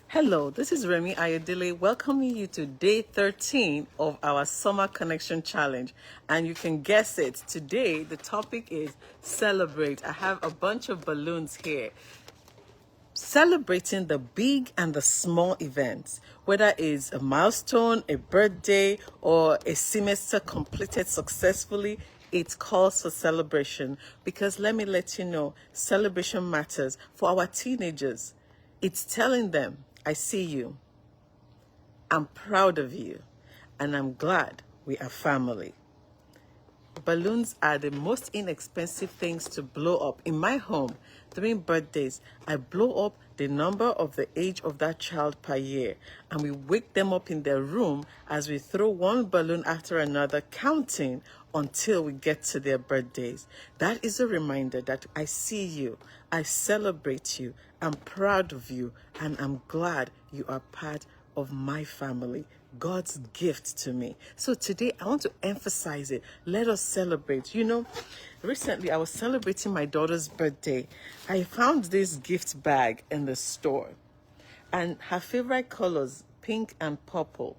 Hello, this is Remi Ayodele welcoming you to day 13 of our Summer Connection Challenge. And you can guess it, today the topic is celebrate. I have a bunch of balloons here. Celebrating the big and the small events, whether it's a milestone, a birthday, or a semester completed successfully, it calls for celebration. Because let me let you know, celebration matters for our teenagers. It's telling them, I see you, I'm proud of you, and I'm glad we are family. Balloons are the most inexpensive things to blow up. In my home, during birthdays, I blow up the number of the age of that child per year, and we wake them up in their room as we throw one balloon after another, counting until we get to their birthdays. That is a reminder that I see you, I celebrate you, I'm proud of you, and I'm glad you are part of my family. God's gift to me. So today I want to emphasize it. Let us celebrate. You know, recently I was celebrating my daughter's birthday. I found this gift bag in the store, and her favorite colors, pink and purple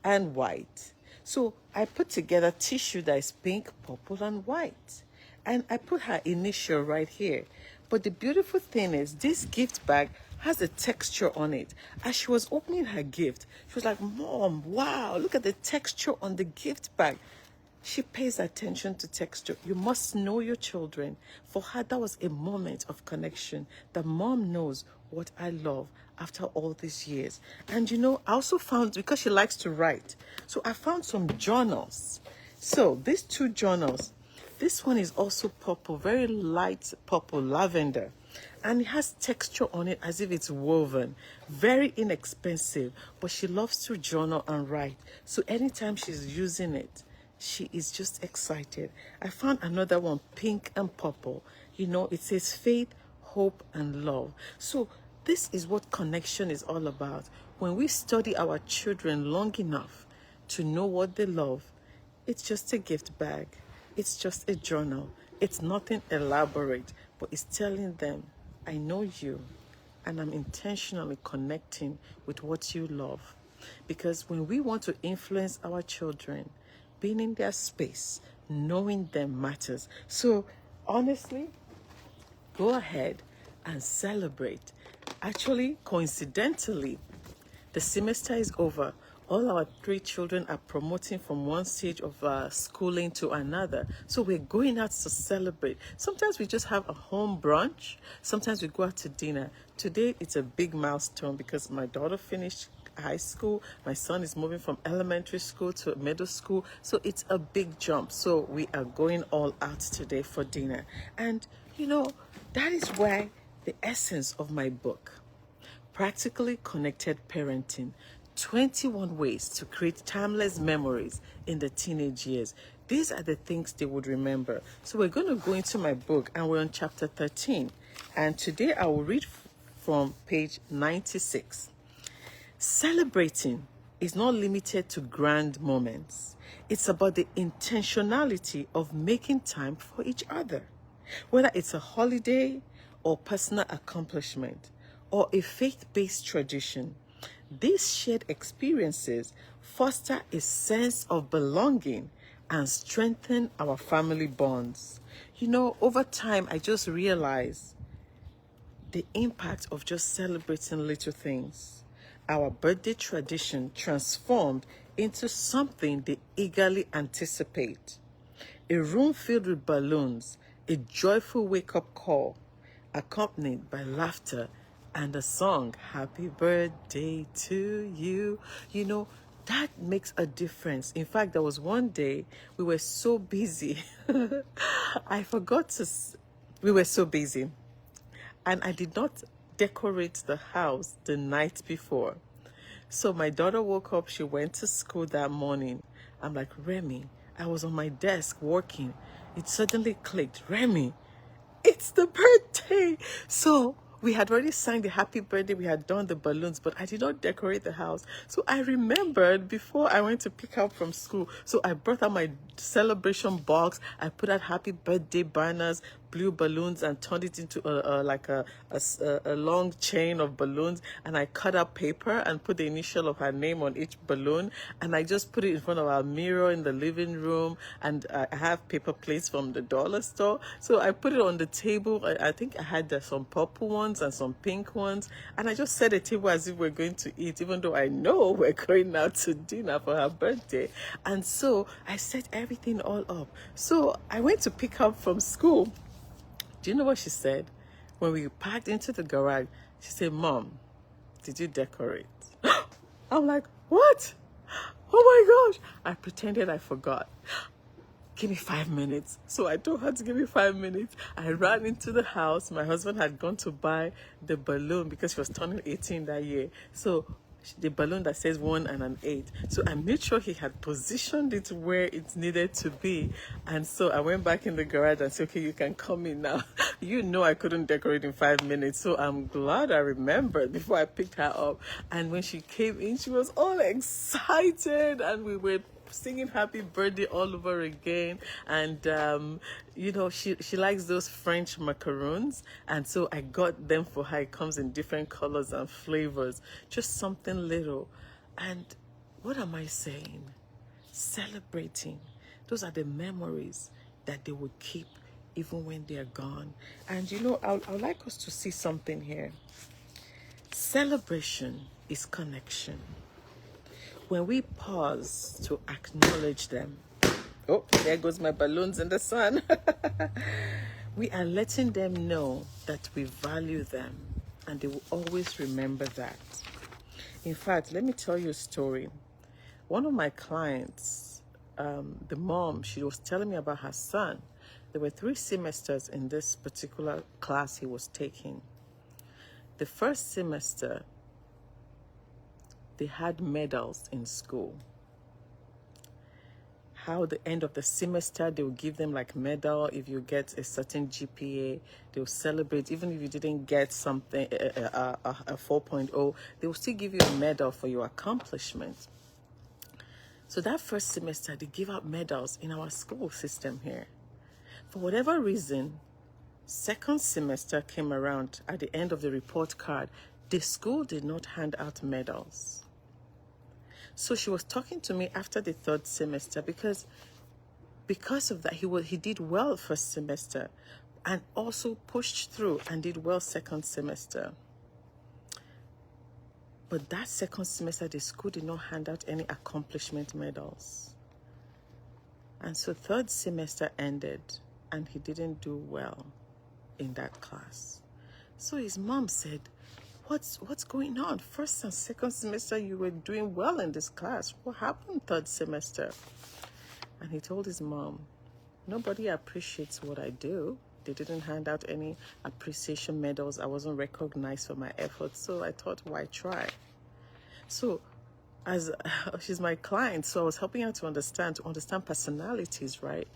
and white. So I put together tissue that is pink, purple and white, and I put her initial right here. But the beautiful thing is this gift bag has a texture on it. As she was opening her gift, she was like, Mom, wow, look at the texture on the gift bag. She pays attention to texture. You must know your children. For her, that was a moment of connection. The mom knows what I love after all these years. And you know, I also found, because she likes to write, so I found some journals. So these two journals, this one is also purple, very light purple, lavender. And it has texture on it as if it's woven. Very inexpensive, but she loves to journal and write. So anytime she's using it, she is just excited. I found another one, pink and purple. You know, it says faith, hope, and love. So this is what connection is all about. When we study our children long enough to know what they love, it's just a gift bag. It's just a journal. It's nothing elaborate, but it's telling them, I know you, and I'm intentionally connecting with what you love. Because when we want to influence our children, being in their space, knowing them matters. So honestly, go ahead and celebrate. Actually, coincidentally, the semester is over. All our three children are promoting from one stage of schooling to another. So we're going out to celebrate. Sometimes we just have a home brunch. Sometimes we go out to dinner. Today, it's a big milestone because my daughter finished high school. My son is moving from elementary school to middle school. So it's a big jump. So we are going all out today for dinner. And, you know, that is why the essence of my book, Practically Connected Parenting, 21 ways to create timeless memories in the teenage years. These are the things they would remember. So we're going to go into my book, and we're on chapter 13. And today I will read from page 96. Celebrating is not limited to grand moments. It's about the intentionality of making time for each other. Whether it's a holiday or personal accomplishment or a faith-based tradition, these shared experiences foster a sense of belonging and strengthen our family bonds. You know, over time, I just realized the impact of just celebrating little things. Our birthday tradition transformed into something they eagerly anticipate. A room filled with balloons, a joyful wake-up call, accompanied by laughter and the song, Happy Birthday to You. You know, that makes a difference. In fact, there was one day we were so busy. We were so busy. And I did not decorate the house the night before. So my daughter woke up, she went to school that morning. I'm like, Remi, I was on my desk working. It suddenly clicked, Remi, it's the birthday. So we had already sang the happy birthday. We had done the balloons, but I did not decorate the house. So I remembered before I went to pick up from school. So I brought out my celebration box. I put out happy birthday banners, blue balloons and turned it into a long chain of balloons, and I cut up paper and put the initial of her name on each balloon, and I just put it in front of our mirror in the living room, and I have paper plates from the dollar store, so I put it on the table. I think I had some purple ones and some pink ones, and I just set a table as if we're going to eat, even though I know we're going out to dinner for her birthday. And so I set everything all up. So I went to pick up from school. Do you know what she said? When we packed into the garage, she said, "Mom, did you decorate?" I'm like, "What? Oh my gosh." I pretended I forgot. "Give me 5 minutes." So I told her to give me 5 minutes. I ran into the house. My husband had gone to buy the balloon because she was turning 18 that year. So the balloon that says 1 and an 8. So I made sure he had positioned it where it needed to be. And so I went back in the garage and said, "Okay, you can come in now." You know I couldn't decorate in 5 minutes. So I'm glad I remembered before I picked her up. And when she came in, she was all excited. And we were singing happy birthday all over again. And you know, she likes those French macaroons, and so I got them for her. It comes in different colors and flavors, just something little. And what am I saying? Celebrating. Those are the memories that they will keep even when they're gone. And you know, I'd like us to see something here. Celebration is connection. When we pause to acknowledge them, oh, there goes my balloons in the sun. We are letting them know that we value them, and they will always remember that. In fact, let me tell you a story. One of my clients, the mom, she was telling me about her son. There were 3 semesters in this particular class he was taking. The first semester, they had medals in school. How the end of the semester, they will give them like medal. If you get a certain GPA, they'll celebrate. Even if you didn't get something, a 4.0, they will still give you a medal for your accomplishment. So that first semester, they give out medals in our school system here. For whatever reason, second semester came around. At the end of the report card, the school did not hand out medals. So she was talking to me after the third semester because of that, he did well first semester and also pushed through and did well second semester. But that second semester, the school did not hand out any accomplishment medals. And so third semester ended and he didn't do well in that class. So his mom said, What's going on? First and second semester, you were doing well in this class. What happened third semester? And he told his mom, "Nobody appreciates what I do. They didn't hand out any appreciation medals. I wasn't recognized for my efforts. So I thought, why try?" So as she's my client, so I was helping her to understand personalities, right?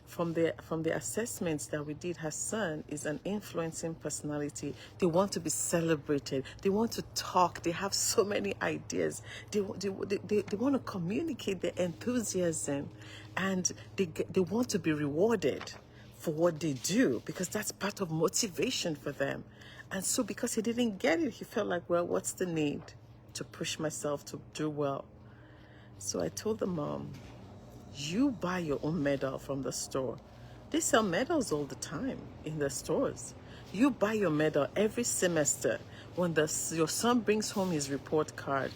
From the assessments that we did, her son is an influencing personality. They want to be celebrated. They want to talk. They have so many ideas. They want to communicate their enthusiasm, and they want to be rewarded for what they do, because that's part of motivation for them. And so because he didn't get it, he felt like, well, what's the need to push myself to do well? So I told the mom, you buy your own medal from the store. They sell medals all the time in the stores. You buy your medal every semester. When your son brings home his report card,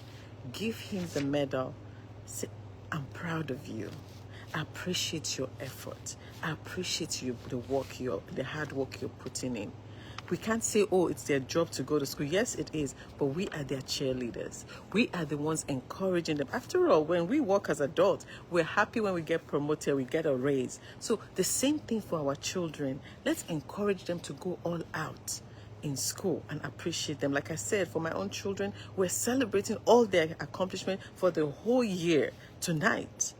give him the medal. Say, "I'm proud of you. I appreciate your effort. I appreciate the hard work you're putting in." We can't say, "Oh, it's their job to go to school." Yes, it is, but we are their cheerleaders. We are the ones encouraging them. After all, when we work as adults, we're happy when we get promoted, we get a raise. So the same thing for our children. Let's encourage them to go all out in school and appreciate them. Like I said, for my own children, we're celebrating all their accomplishment for the whole year tonight.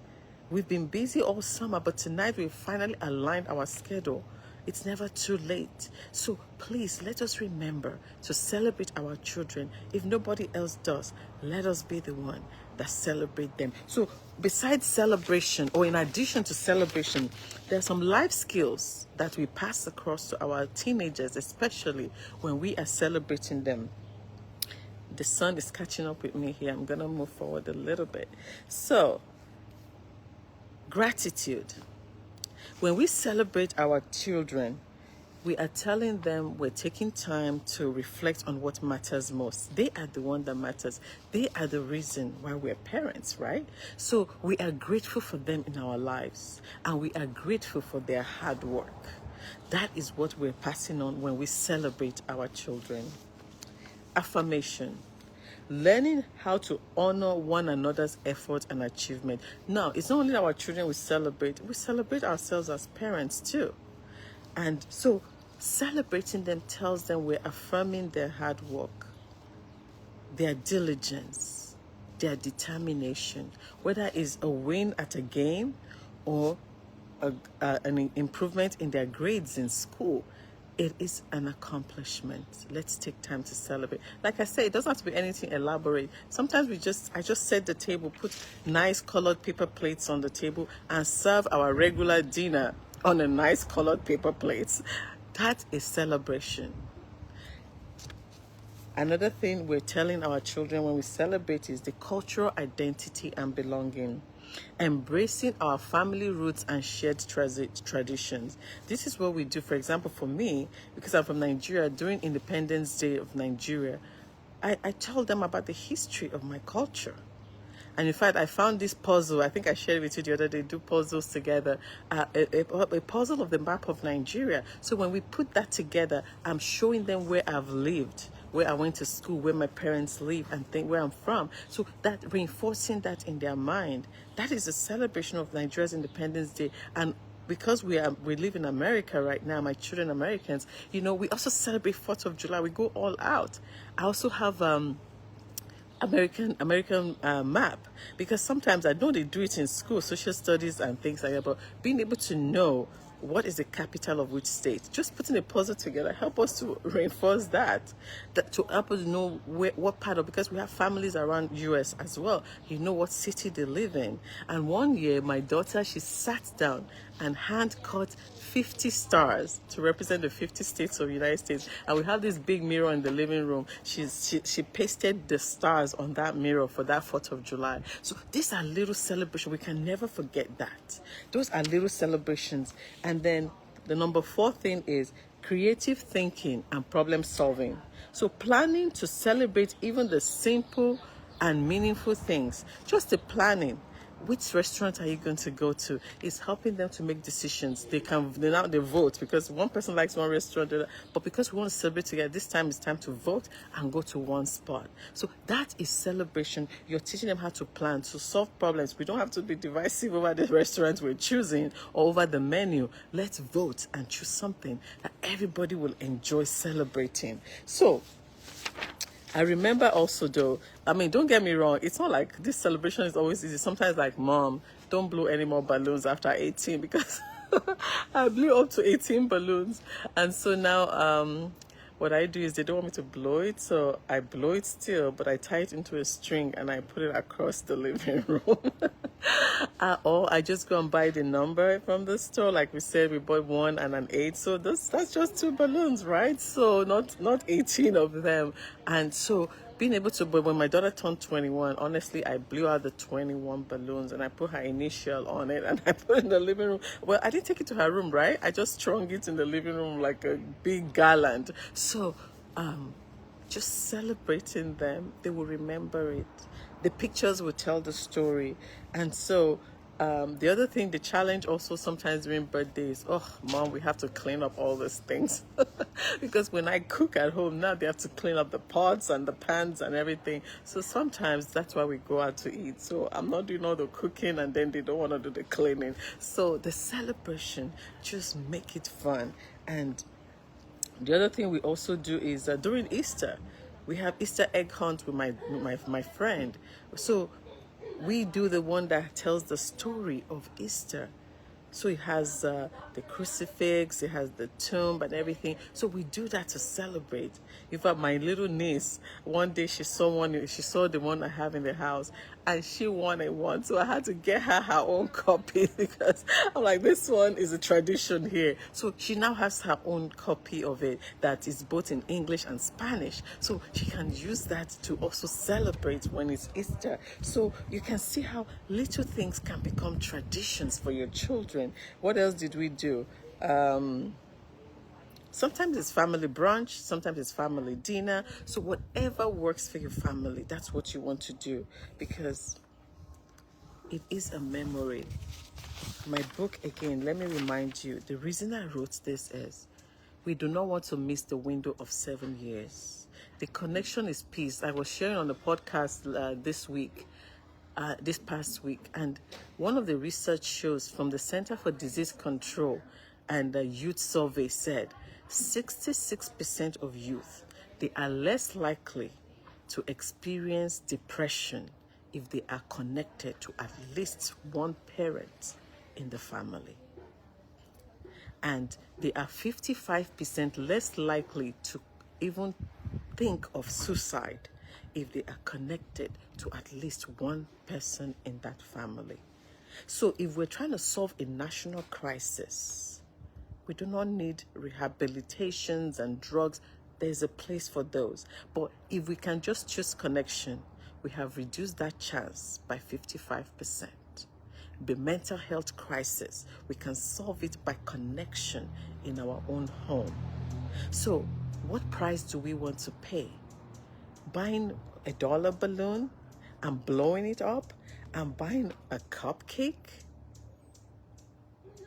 We've been busy all summer, but tonight we've finally aligned our schedule It's never too late. So please let us remember to celebrate our children. If nobody else does, let us be the one that celebrate them. So besides celebration, or in addition to celebration, there are some life skills that we pass across to our teenagers, especially when we are celebrating them. The sun is catching up with me here. I'm going to move forward a little bit. So, gratitude. When we celebrate our children, we are telling them we're taking time to reflect on what matters most. They are the one that matters. They are the reason why we're parents, right? So we are grateful for them in our lives, and we are grateful for their hard work. That is what we're passing on when we celebrate our children. Affirmation. Learning how to honor one another's effort and achievement. Now, it's not only our children we celebrate ourselves as parents too. And so celebrating them tells them we're affirming their hard work, their diligence, their determination, whether it's a win at a game or an improvement in their grades in school. It is an accomplishment. Let's take time to celebrate. Like I said, it doesn't have to be anything elaborate. Sometimes I just set the table, put nice colored paper plates on the table, and serve our regular dinner on a nice colored paper plates. That is celebration. Another thing we're telling our children when we celebrate is the cultural identity and belonging. Embracing our family roots and shared traditions. This is what we do. For example, for me, because I'm from Nigeria, during Independence Day of Nigeria, I told them about the history of my culture. And in fact, I found this puzzle. I think I shared it with you the other day. Do puzzles together. A puzzle of the map of Nigeria. So when we put that together, I'm showing them where I've lived, where I went to school, where my parents live, and where I'm from. So that reinforcing that in their mind, that is a celebration of Nigeria's Independence Day. And because we live in America right now, my children are Americans, we also celebrate 4th of July. We go all out. I also have American map, because sometimes I know they do it in school, social studies and things like that, but being able to know what is the capital of which state, just putting a puzzle together help us to reinforce that to help us know what part of, because we have families around US as well, what city they live in. And one year my daughter, she sat down and hand cut 50 stars to represent the 50 states of the United States. And we have this big mirror in the living room. She pasted the stars on that mirror for that 4th of July. So these are little celebrations. We can never forget that. Those are little celebrations. And then the number 4 thing is creative thinking and problem solving. So planning to celebrate even the simple and meaningful things. Just the planning. Which restaurant are you going to go to? Is helping them to make decisions. They vote, because one person likes one restaurant, but because we want to celebrate together, this time it's time to vote and go to one spot. So that is celebration. You're teaching them how to plan, to solve problems. We don't have to be divisive over the restaurant we're choosing or over the menu. Let's vote and choose something that everybody will enjoy celebrating. So I remember also, though, don't get me wrong, it's not like this celebration is always easy. Sometimes, like, Mom, don't blow any more balloons after 18, because I blew up to 18 balloons. And so now what I do is they don't want me to blow it, so I blow it still, but I tie it into a string and I put it across the living room. Or I just go and buy the number from the store. Like we said, we bought 1 and an 8, so that's just 2 balloons, right? So not 18 of them. And so being able to, but when my daughter turned 21, honestly, I blew out the 21 balloons and I put her initial on it and I put it in the living room. Well, I didn't take it to her room, right? I just strung it in the living room like a big garland. So just celebrating them, they will remember it. The pictures will tell the story. And so the other thing, the challenge also sometimes during birthdays, Mom, we have to clean up all these things. Because when I cook at home now, they have to clean up the pots and the pans and everything. So sometimes that's why we go out to eat. So I'm not doing all the cooking and then they don't want to do the cleaning. So the celebration, just make it fun. And the other thing we also do is during Easter, we have Easter egg hunt with my friend. So we do the one that tells the story of Easter. So it has the crucifix, it has the tomb and everything. So we do that to celebrate. In fact, my little niece, one day she saw the one I have in the house, and she wanted one. So I had to get her own copy because I'm like, this one is a tradition here. So she now has her own copy of it that is both in English and Spanish. So she can use that to also celebrate when it's Easter. So you can see how little things can become traditions for your children. What else did we do? Sometimes it's family brunch, sometimes it's family dinner. So whatever works for your family, that's what you want to do, because it is a memory. My book, again, let me remind you, the reason I wrote this is we do not want to miss the window of 7 years. The connection is peace. I was sharing on the podcast this past week, and one of the research shows from the Center for Disease Control and the Youth Survey said 66% of youth, they are less likely to experience depression if they are connected to at least one parent in the family. And they are 55% less likely to even think of suicide if they are connected to at least one person in that family. So if we're trying to solve a national crisis, we do not need rehabilitations and drugs. There's a place for those. But if we can just choose connection, we have reduced that chance by 55%. The mental health crisis, we can solve it by connection in our own home. So what price do we want to pay? Buying a dollar balloon and blowing it up, and buying a cupcake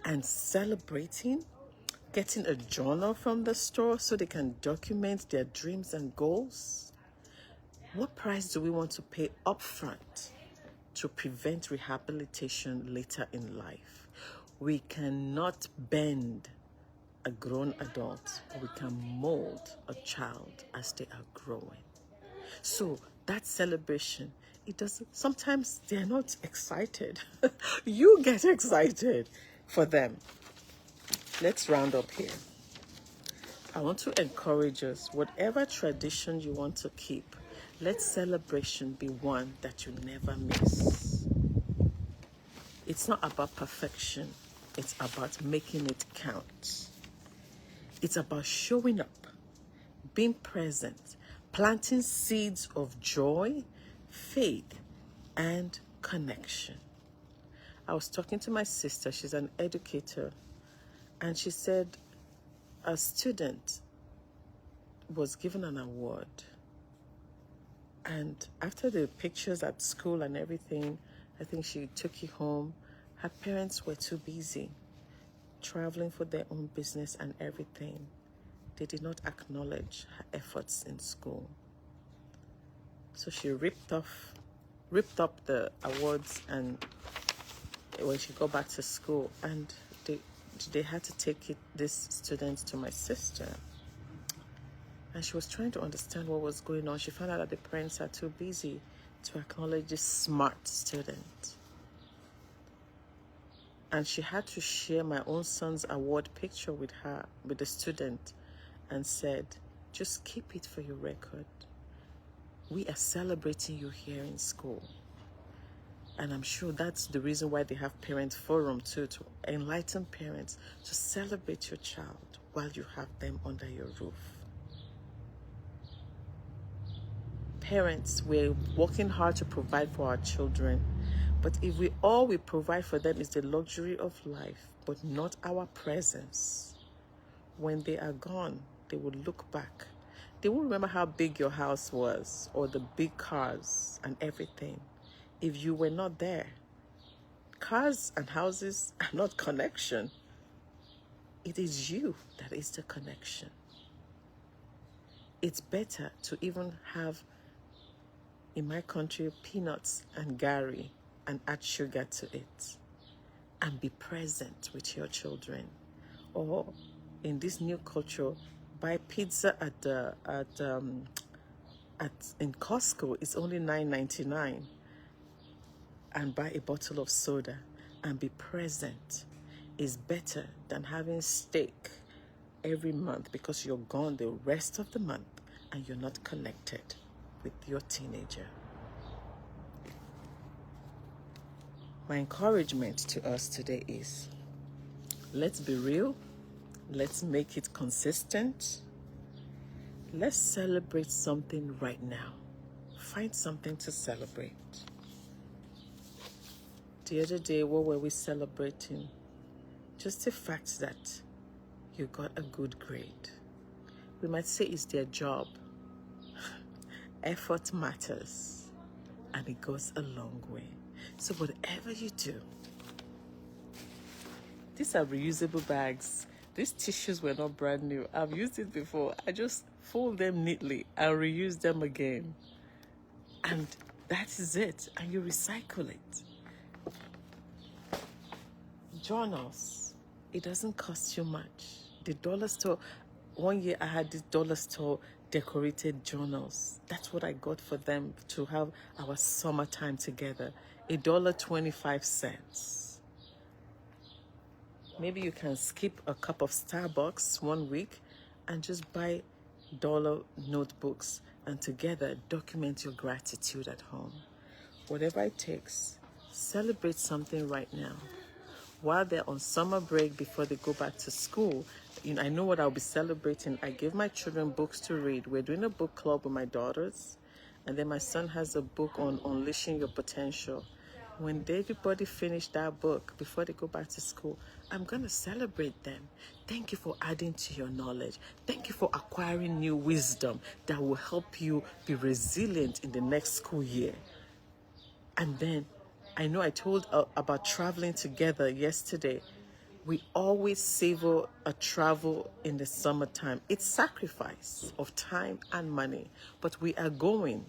and celebrating, getting a journal from the store so they can document their dreams and goals? What price do we want to pay upfront to prevent rehabilitation later in life? We cannot bend a grown adult, but we can mold a child as they are growing. So that celebration, it doesn't, sometimes they're not excited. You get excited for them. Let's round up here. I want to encourage us, whatever tradition you want to keep, let celebration be one that you never miss. It's not about perfection. It's about making it count. It's about showing up, being present, planting seeds of joy, faith, and connection. I was talking to my sister. She's an educator. And she said a student was given an award. And after the pictures at school and everything, I think she took it home. Her parents were too busy traveling for their own business and everything. They did not acknowledge her efforts in school. So she ripped up the awards, and when she got back to school, and they had to take this student to my sister. And she was trying to understand what was going on. She found out that the parents are too busy to acknowledge this smart student. And she had to share my own son's award picture with the student, and said, just keep it for your record. We are celebrating you here in school. And I'm sure that's the reason why they have parent forum too, to enlighten parents to celebrate your child while you have them under your roof. Parents, we're working hard to provide for our children, but if all we provide for them is the luxury of life, but not our presence, when they are gone, they will look back. They will remember how big your house was, or the big cars and everything, if you were not there. Cars and houses are not connection. It is you that is the connection. It's better to even have, in my country, peanuts and gari and add sugar to it, and be present with your children. Or in this new culture, buy pizza in Costco. It's only $9.99, and buy a bottle of soda and be present. is better than having steak every month because you're gone the rest of the month and you're not connected with your teenager. My encouragement to us today is, let's be real. Let's make it consistent. Let's celebrate something right now. Find something to celebrate. The other day, what were we celebrating? Just the fact that you got a good grade. We might say it's their job. Effort matters, and it goes a long way. So whatever you do, these are reusable bags. These tissues were not brand new. I've used it before. I just fold them neatly and reuse them again. And that is it. And you recycle it. Journals. It doesn't cost you much. The dollar store, one year I had this dollar store decorated journals. That's what I got for them to have our summertime together. $1.25. Maybe you can skip a cup of Starbucks one week and just buy dollar notebooks and together document your gratitude at home. Whatever it takes, celebrate something right now. While they're on summer break before they go back to school, I know what I'll be celebrating. I give my children books to read. We're doing a book club with my daughters, and then my son has a book on unleashing your potential. When everybody finish that book before they go back to school, I'm going to celebrate them. Thank you for adding to your knowledge. Thank you for acquiring new wisdom that will help you be resilient in the next school year. And then, I know I told about traveling together yesterday. We always savor a travel in the summertime. It's sacrifice of time and money, but we are going.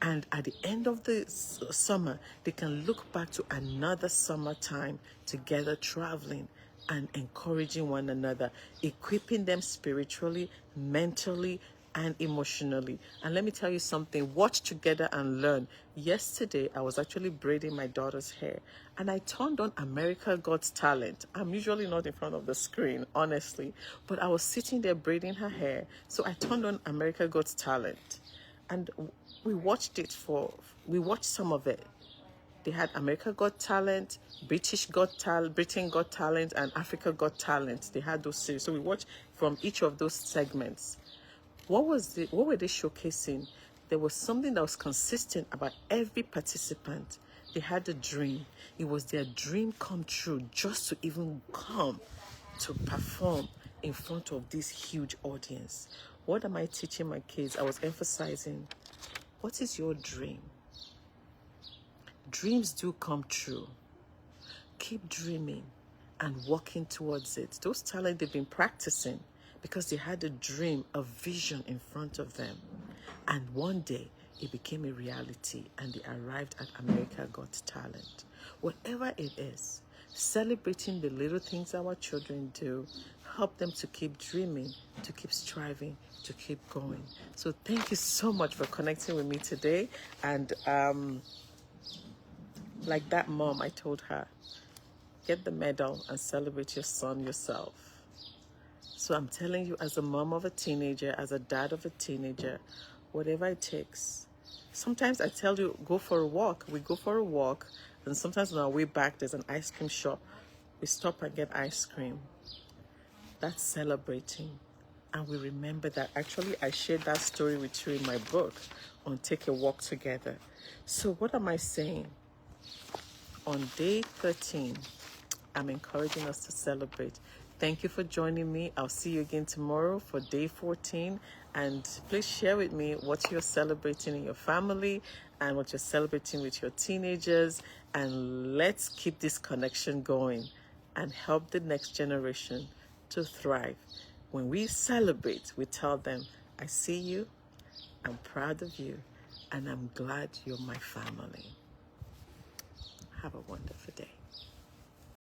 And at the end of the summer, they can look back to another summertime together traveling and encouraging one another, equipping them spiritually, mentally, and emotionally. And let me tell you something, watch together and learn. Yesterday, I was actually braiding my daughter's hair and I turned on America Got Talent. I'm usually not in front of the screen, honestly, but I was sitting there braiding her hair. So I turned on America Got Talent and we watched some of it. They had America Got Talent, Britain Got Talent, and Africa Got Talent. They had those series. So we watched from each of those segments. What were they showcasing? There was something that was consistent about every participant. They had a dream. It was their dream come true just to even come to perform in front of this huge audience. What am I teaching my kids? I was emphasizing, what is your dream? Dreams do come true. Keep dreaming and working towards it. Those talents they've been practicing because they had a dream, a vision in front of them. And one day it became a reality and they arrived at America Got Talent. Whatever it is, celebrating the little things our children do, help them to keep dreaming, to keep striving, to keep going. So thank you so much for connecting with me today. And like that mom, I told her, get the medal and celebrate your son yourself. So I'm telling you, as a mom of a teenager, as a dad of a teenager, whatever it takes. Sometimes I tell you, go for a walk. We go for a walk, and sometimes on our way back, there's an ice cream shop. We stop and get ice cream. That's celebrating. And we remember that. Actually, I shared that story with you in my book on Take a Walk Together. So what am I saying? On day 13, I'm encouraging us to celebrate. Thank you for joining me. I'll see you again tomorrow for day 14. And please share with me what you're celebrating in your family and what you're celebrating with your teenagers. And let's keep this connection going and help the next generation to thrive. When we celebrate, we tell them, I see you, I'm proud of you, and I'm glad you're my family. Have a wonderful day.